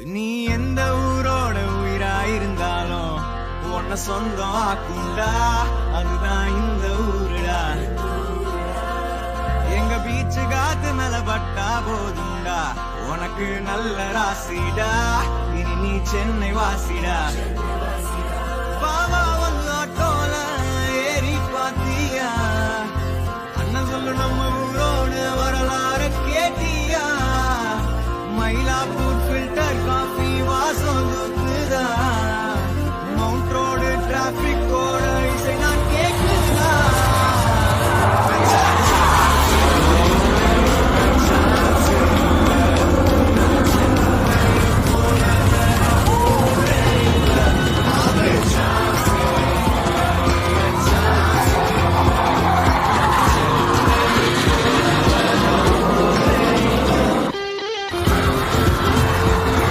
நீ எந்த ஊரோட உயிராயிருந்தாலும் உன்னை சொந்தம் ஆக்குண்டா, அதுதான் இந்த ஊருடா. எங்க பீச்சு காத்து மேல பட்டா போதுண்டா, உனக்கு நல்ல ராசிடா, இனி நீ சென்னை வாசிடா. பாவா வந்தாட்டோல ஏறி பாத்தியா, அண்ணன் சொல்லு நம்ம ஊரோட வரலாறு கேட்டியா, மயிலாப்பூர்